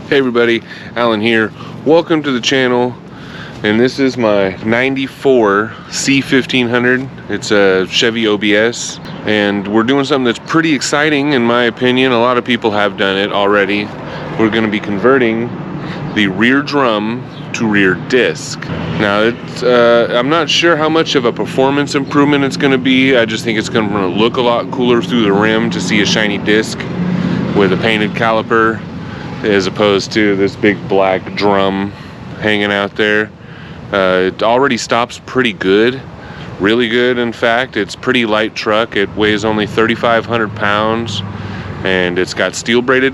Hey everybody, Alan here. Welcome to the channel. And this is my 94 C1500. It's a Chevy OBS. And we're doing something that's pretty exciting in my opinion. A lot of people have done it already. We're going to be converting the rear drum to rear disc. Now, I'm not sure how much of a performance improvement it's going to be. I just think it's going to look a lot cooler through the rim to see a shiny disc with a painted caliper, as opposed to this big black drum hanging out there. It already stops pretty good, really good in fact. It's a pretty light truck. It weighs only 3,500 pounds, and it's got steel braided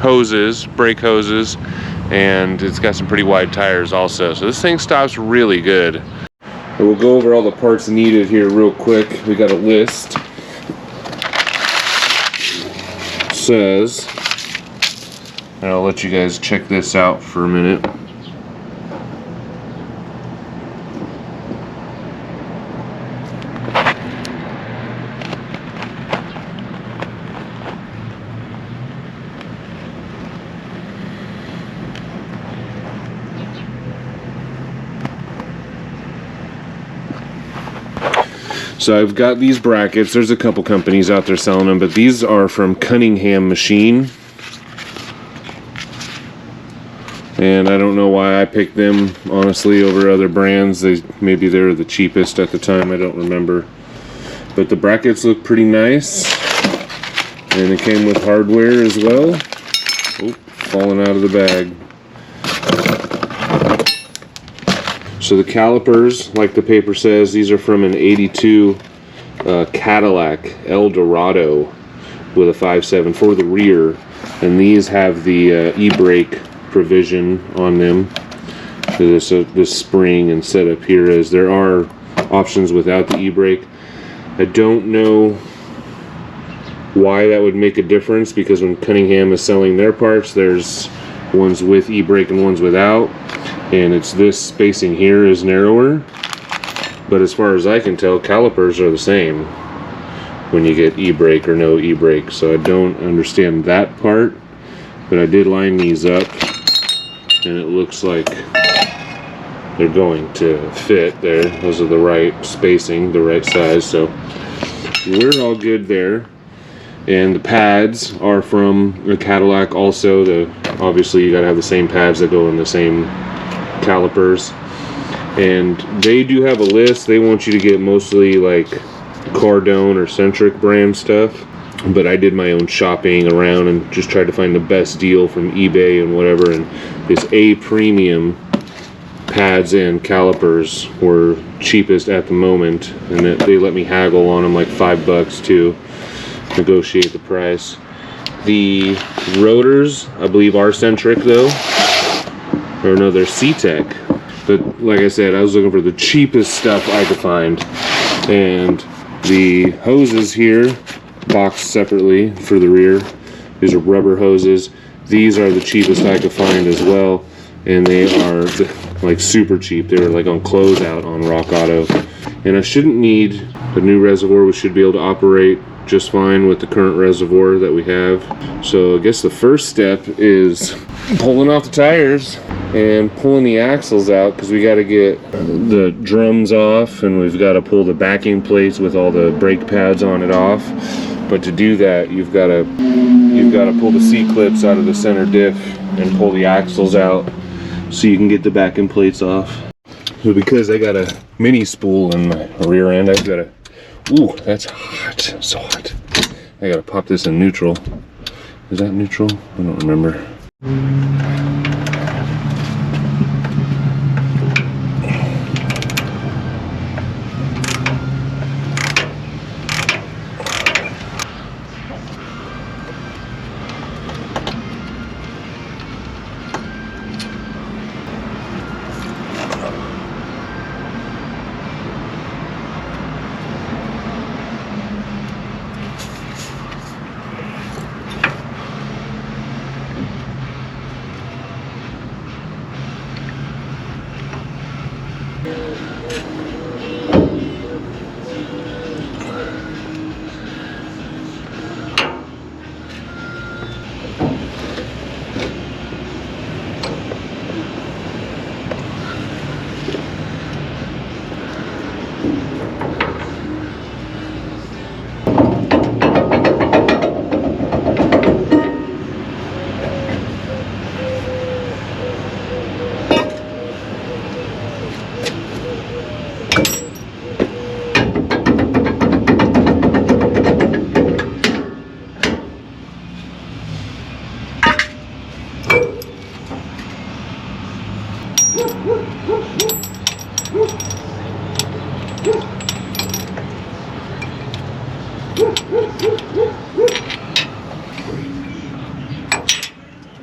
hoses, brake hoses, and it's got some pretty wide tires also. So this thing stops really good. We'll go over all the parts needed here real quick. We got a list. It says, and I'll let you guys check this out for a minute. So I've got these brackets. There's a couple companies out there selling them, but these are from Cunningham machine. And I don't know why I picked them, honestly, over other brands. Maybe they're the cheapest at the time, I don't remember. But the brackets look pretty nice. And it came with hardware as well. Oh, falling out of the bag. So the calipers, like the paper says, these are from an 82 Cadillac Eldorado with a 5.7 for the rear. And these have the e-brake provision on them. This spring and setup here, as there are options without the e-brake. I don't know why that would make a difference, because when Cunningham is selling their parts, there's ones with e-brake and ones without, and it's this spacing here is narrower. But as far as I can tell, calipers are the same when you get e-brake or no e-brake, so I don't understand that part. But I did line these up, and it looks like they're going to fit there. Those are the right spacing, the right size, so we're all good there. And the pads are from the Cadillac also. Obviously you gotta have the same pads that go in the same calipers. And they do have a list. They want you to get mostly like Cardone or Centric brand stuff. But I did my own shopping around and just tried to find the best deal from eBay and whatever, and this A premium pads and calipers were cheapest at the moment, and they let me haggle on them like $5 to negotiate the price. The rotors, I believe, are Centric though, or no, they're C-Tech. But like I said, I was looking for the cheapest stuff I could find, and the hoses here boxed separately for the rear. These are rubber hoses. These are the cheapest I could find as well, and they are like super cheap. They're like on closeout on Rock Auto. And I shouldn't need a new reservoir. We should be able to operate just fine with the current reservoir that we have. So I guess the first step is pulling off the tires and pulling the axles out, because we got to get the drums off, and we've got to pull the backing plates with all the brake pads on it off. But to do that, you've got to pull the C-clips out of the center diff and pull the axles out so you can get the backing plates off. So because I got a mini spool in my rear end, I've got to, ooh, that's hot, so hot. I got to pop this in neutral. Is that neutral? I don't remember.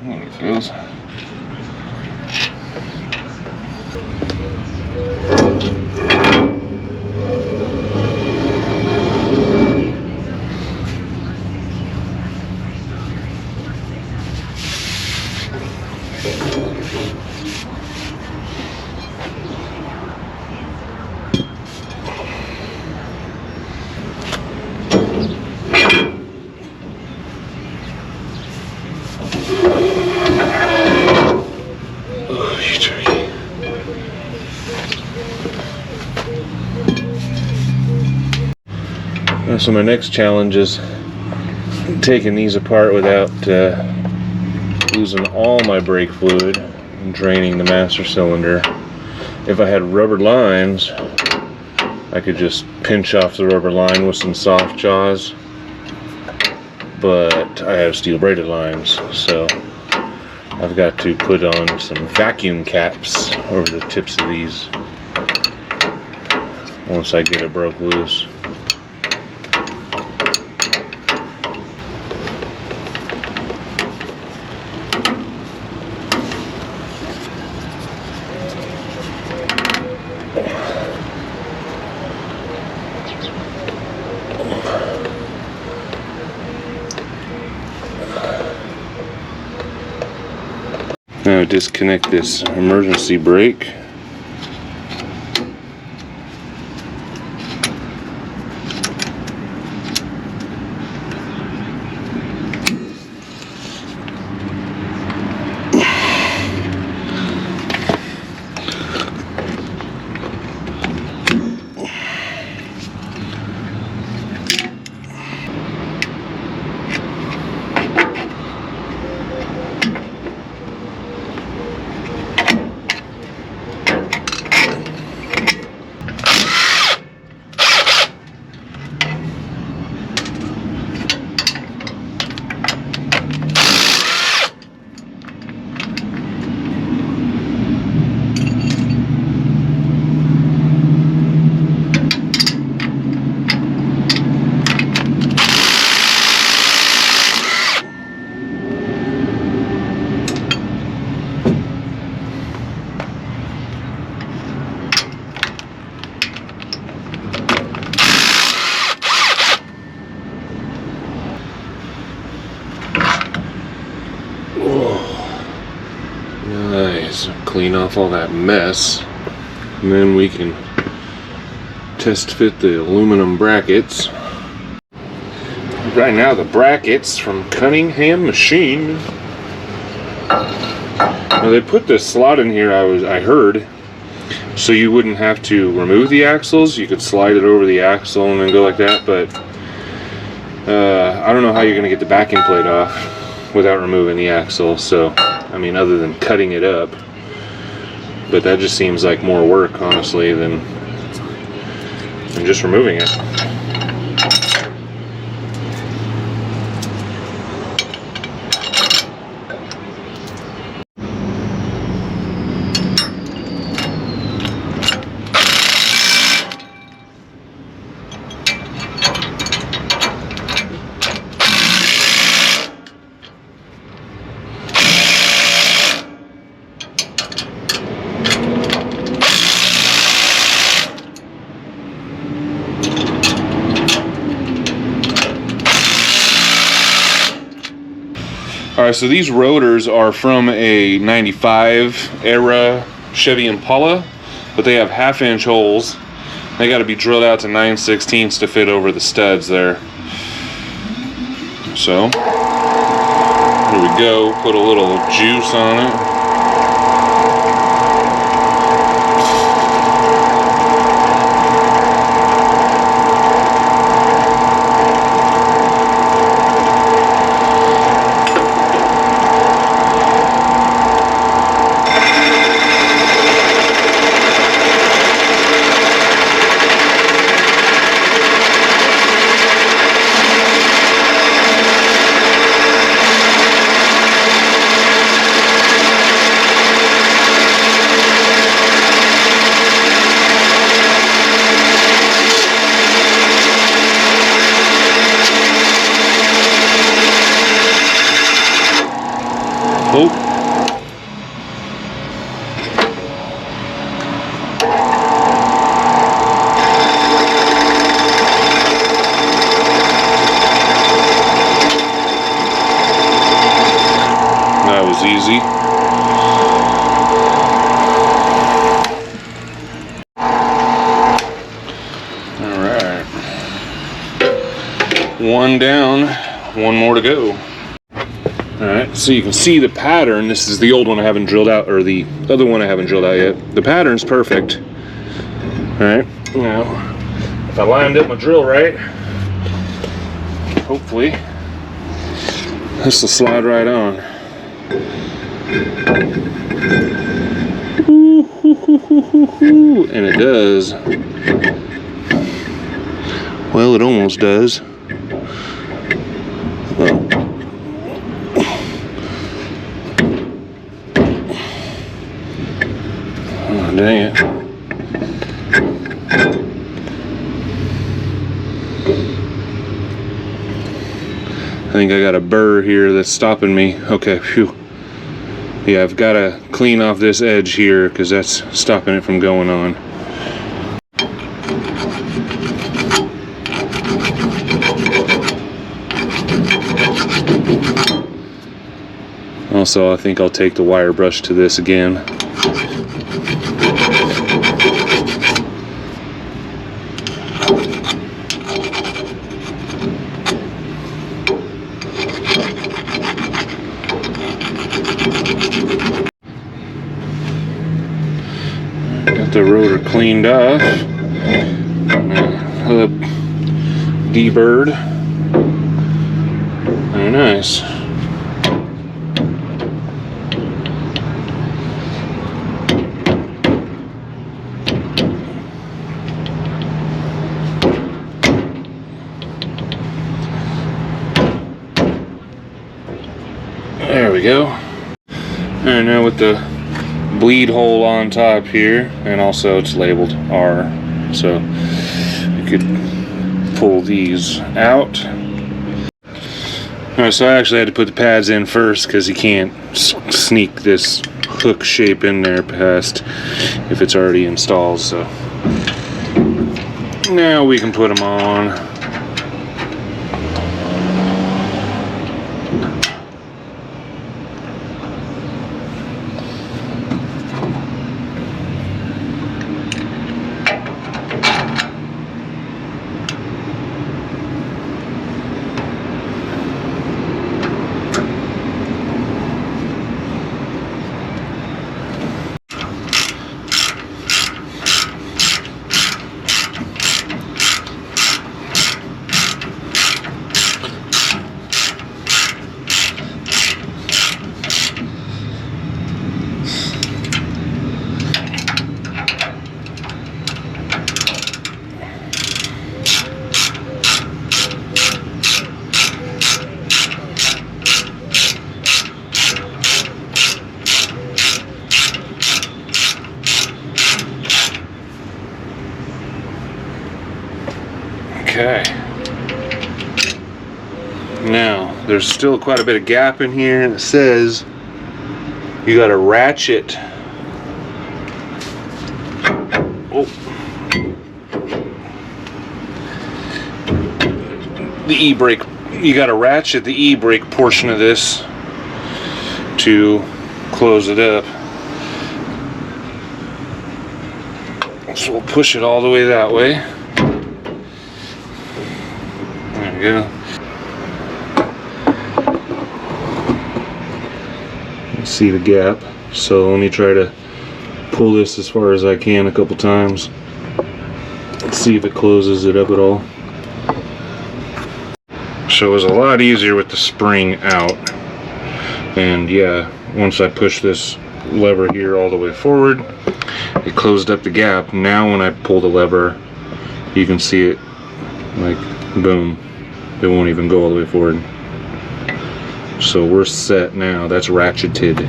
There it goes. So my next challenge is taking these apart without losing all my brake fluid and draining the master cylinder. If I had rubber lines, I could just pinch off the rubber line with some soft jaws, but I have steel braided lines, so I've got to put on some vacuum caps over the tips of these once I get it broke loose. Now disconnect this emergency brake. Nice. Clean off all that mess, and then we can test fit the aluminum brackets. Right now the brackets from Cunningham Machine. Now they put this slot in here, I heard, so you wouldn't have to remove the axles. You could slide it over the axle and then go like that, but I don't know how you're going to get the backing plate off without removing the axle, so I mean, other than cutting it up. But that just seems like more work, honestly, than just removing it. Alright, so these rotors are from a 95 era Chevy Impala, but they have 1/2-inch holes. They got to be drilled out to 9/16 to fit over the studs there. So, here we go, put a little juice on it. one down, one more to go. Alright, so you can see the pattern. This is the old one I haven't drilled out, or the other one I haven't drilled out yet. The pattern's perfect. Alright, now, if I lined up my drill right, hopefully, this will slide right on. And it does. Well, it almost does. Well. Oh, dang it. I think I got a burr here that's stopping me. Okay, phew. Yeah, I've got to clean off this edge here because that's stopping it from going on. Also, I think I'll take the wire brush to this again. Got the rotor cleaned off. Hub deburred. Very nice. There we go. And now with the bleed hole on top here, and also it's labeled R, so you could pull these out. Alright, so I actually had to put the pads in first because you can't sneak this hook shape in there past if it's already installed. So now we can put them on. Okay. Now, there's still quite a bit of gap in here, and it says you got to ratchet. Oh. The e-brake. You got to ratchet the e-brake portion of this to close it up. So we'll push it all the way that way. There we go. See the gap, so let me try to pull this as far as I can a couple times. Let's see if it closes it up at all. So it was a lot easier with the spring out, and yeah, once I push this lever here all the way forward, it closed up the gap. Now when I pull the lever, you can see it, like, boom, it won't even go all the way forward. So we're set now. That's ratcheted.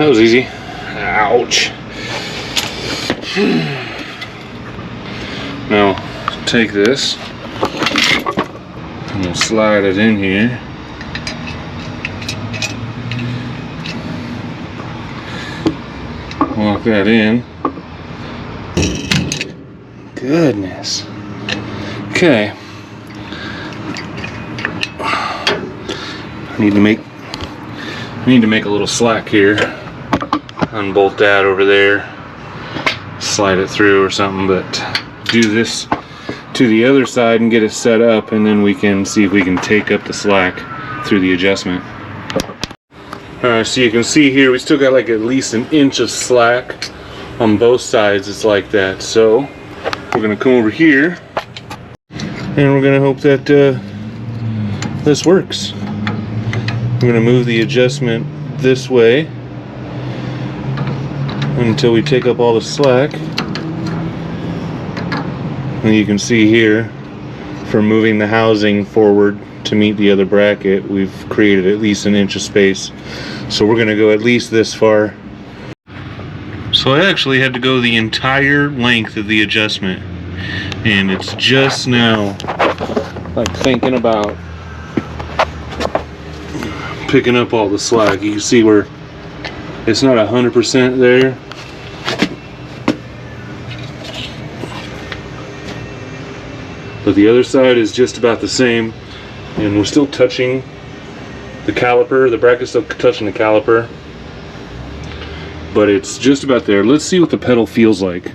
That was easy. Ouch. Now, take this and slide it in here. Lock that in. Goodness. Okay. I need to make a little slack here. Unbolt that over there. Slide it through or something, but do this to the other side and get it set up, and then we can see if we can take up the slack through the adjustment. Alright, so you can see here we still got like at least an inch of slack on both sides. It's like that. So we're gonna come over here and we're gonna hope that this works. I'm gonna move the adjustment this way until we take up all the slack. And you can see here, for moving the housing forward to meet the other bracket, we've created at least an inch of space. So we're gonna go at least this far. So I actually had to go the entire length of the adjustment, and it's just now like thinking about picking up all the slack. You can see where it's not 100% there. But the other side is just about the same, and we're still touching the caliper. The bracket's still touching the caliper, but it's just about there. Let's see what the pedal feels like.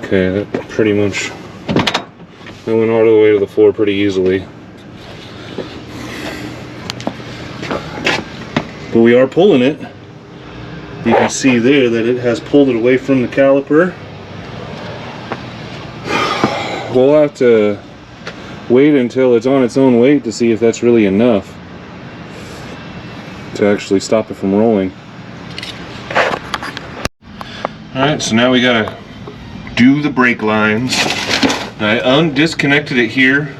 Okay, that pretty much went all the way to the floor pretty easily. But we are pulling it. You can see there that it has pulled it away from the caliper. We'll have to wait until it's on its own weight to see if that's really enough to actually stop it from rolling. Alright, so now we gotta do the brake lines. I disconnected it here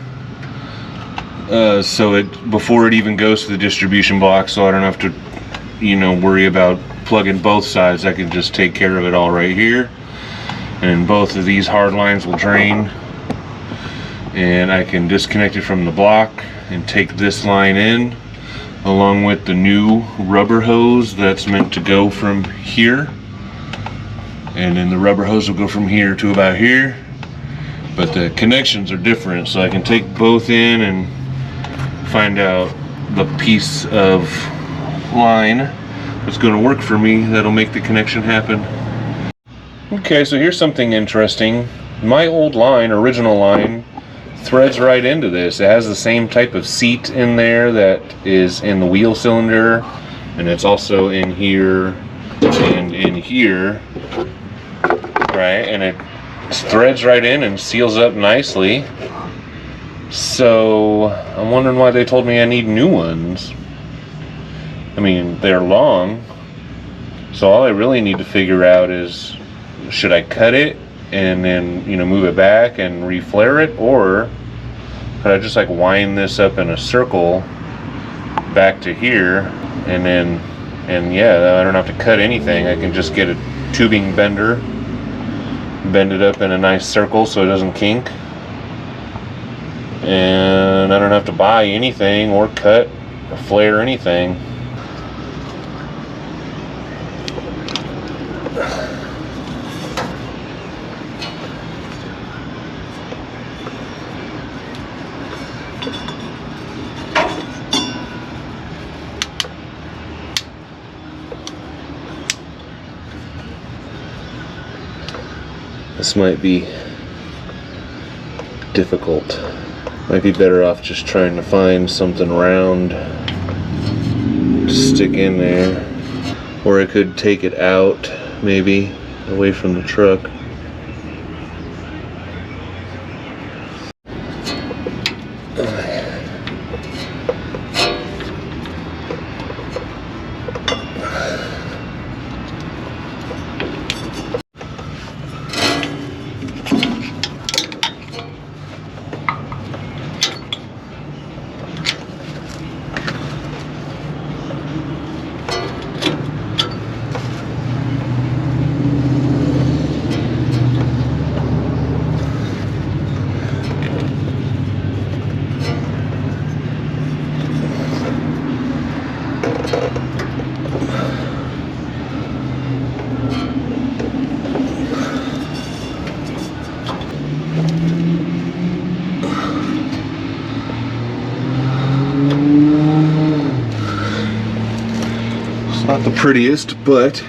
so it before it even goes to the distribution box, so I don't have to, you know, worry about plugging both sides. I can just take care of it all right here, and both of these hard lines will drain, and I can disconnect it from the block and take this line in along with the new rubber hose that's meant to go from here, and then the rubber hose will go from here to about here, but the connections are different, so I can take both in and find out the piece of line that's going to work for me that'll make the connection happen. Okay, so here's something interesting. My old line, original line, threads right into this. It has the same type of seat in there that is in the wheel cylinder, and it's also in here and in here, right? And it threads right in and seals up nicely. So I'm wondering why they told me I need new ones. I mean, they're long, so all I really need to figure out is, should I cut it and then, you know, move it back and reflare it, or could I just like wind this up in a circle back to here, and then, and yeah, I don't have to cut anything. I can just get a tubing bender, bend it up in a nice circle so it doesn't kink, and I don't have to buy anything or cut or flare anything. This might be difficult. Might be better off just trying to find something round to stick in there. Or I could take it out, maybe, away from the truck. It's not the prettiest, but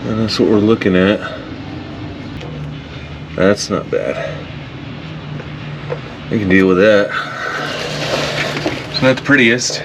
and that's what we're looking at. That's not bad. I can deal with that. It's not the prettiest.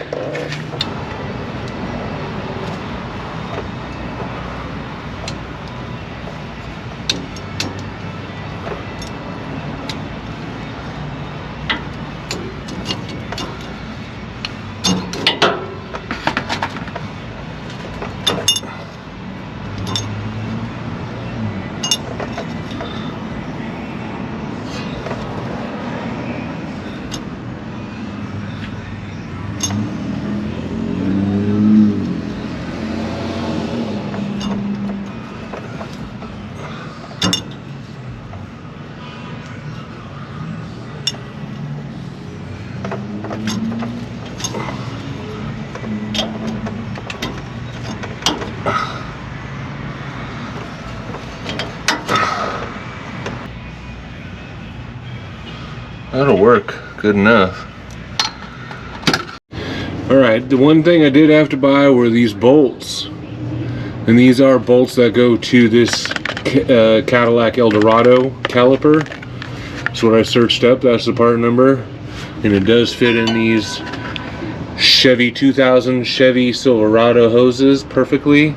That'll work good enough. Alright, the one thing I did have to buy were these bolts. And these are bolts that go to this Cadillac Eldorado caliper. That's what I searched up, that's the part number. And it does fit in these Chevy 2000 Chevy Silverado hoses perfectly.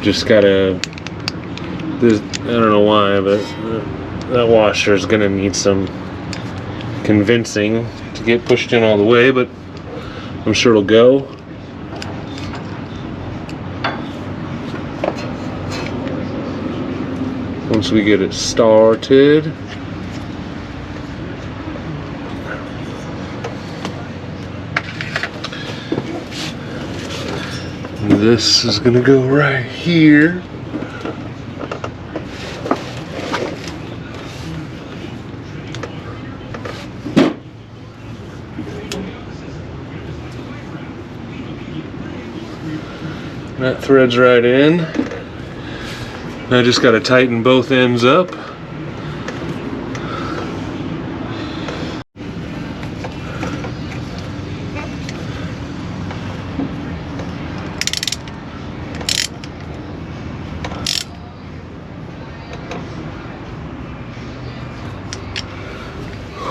Just gotta, I don't know why, but that washer is gonna need some convincing to get pushed in all the way, but I'm sure it'll go. Once we get it started. This is gonna go right here. That threads right in. I just got to tighten both ends up.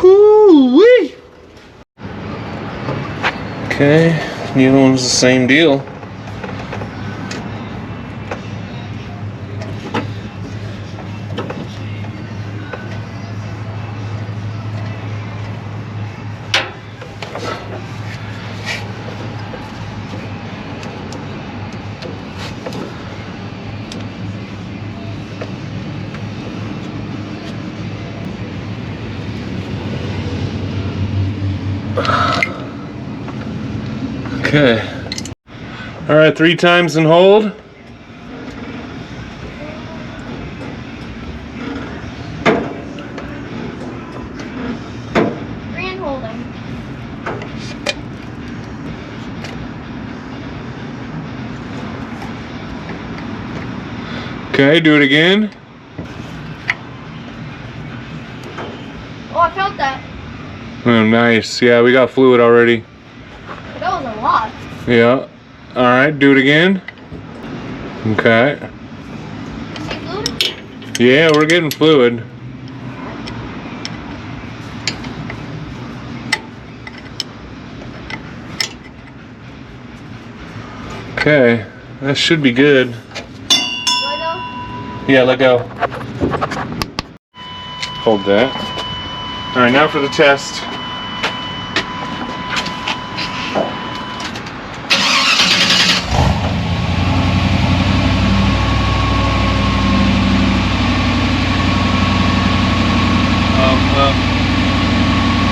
Whoo-wee! Okay, the other one's the same deal. Okay. All right, 3 times and hold. And holding. Okay, do it again. Oh, I felt that. Oh, nice. Yeah, we got fluid already. That was a lot. Yeah. All right, do it again. Okay. See fluid? Yeah, we're getting fluid. Okay, that should be good. Let go. Yeah, let go. Hold that. All right, now for the test.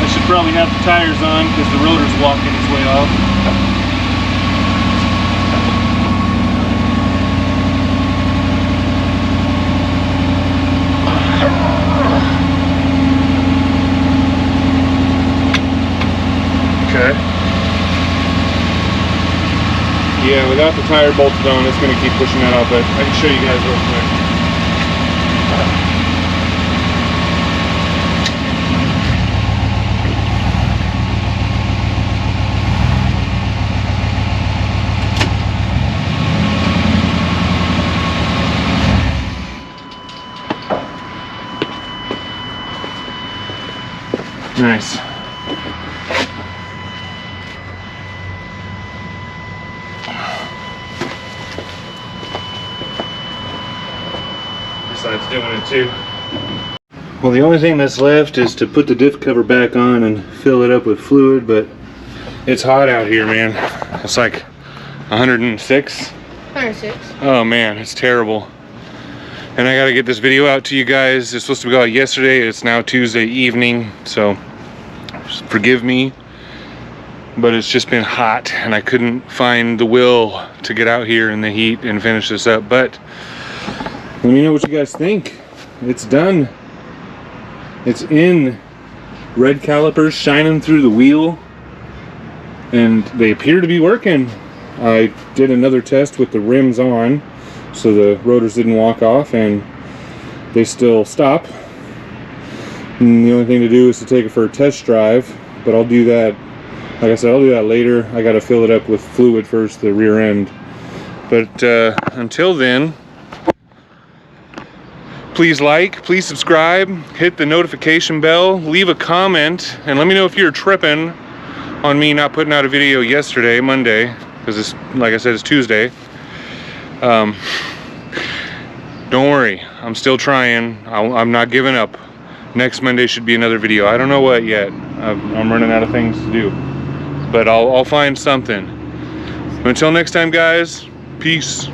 I should probably have the tires on because the rotor's walking its way off. got the tire bolted on. It's going to keep pushing that out, but I can show you guys real quick. Nice. Besides doing it too. Well, the only thing that's left is to put the diff cover back on and fill it up with fluid, but it's hot out here, man. It's like 106. 106. Oh man, it's terrible. And I gotta get this video out to you guys. It's supposed to go out yesterday. It's now Tuesday evening, so forgive me. But it's just been hot and I couldn't find the will to get out here in the heat and finish this up. But let me know what you guys think. It's done. It's in. Red calipers shining through the wheel, and they appear to be working. I did another test with the rims on, so the rotors didn't walk off, and they still stop. And the only thing to do is to take it for a test drive, but I'll do that. Like I said, I'll do that later. I got to fill it up with fluid first, the rear end. But until then, please like, please subscribe, hit the notification bell, leave a comment, and let me know if you're tripping on me not putting out a video yesterday, Monday, because it's, like I said, it's Tuesday. Don't worry, I'm still trying. I'm not giving up. Next Monday should be another video. I don't know what yet. I'm running out of things to do, but I'll find something. Until next time, guys, peace.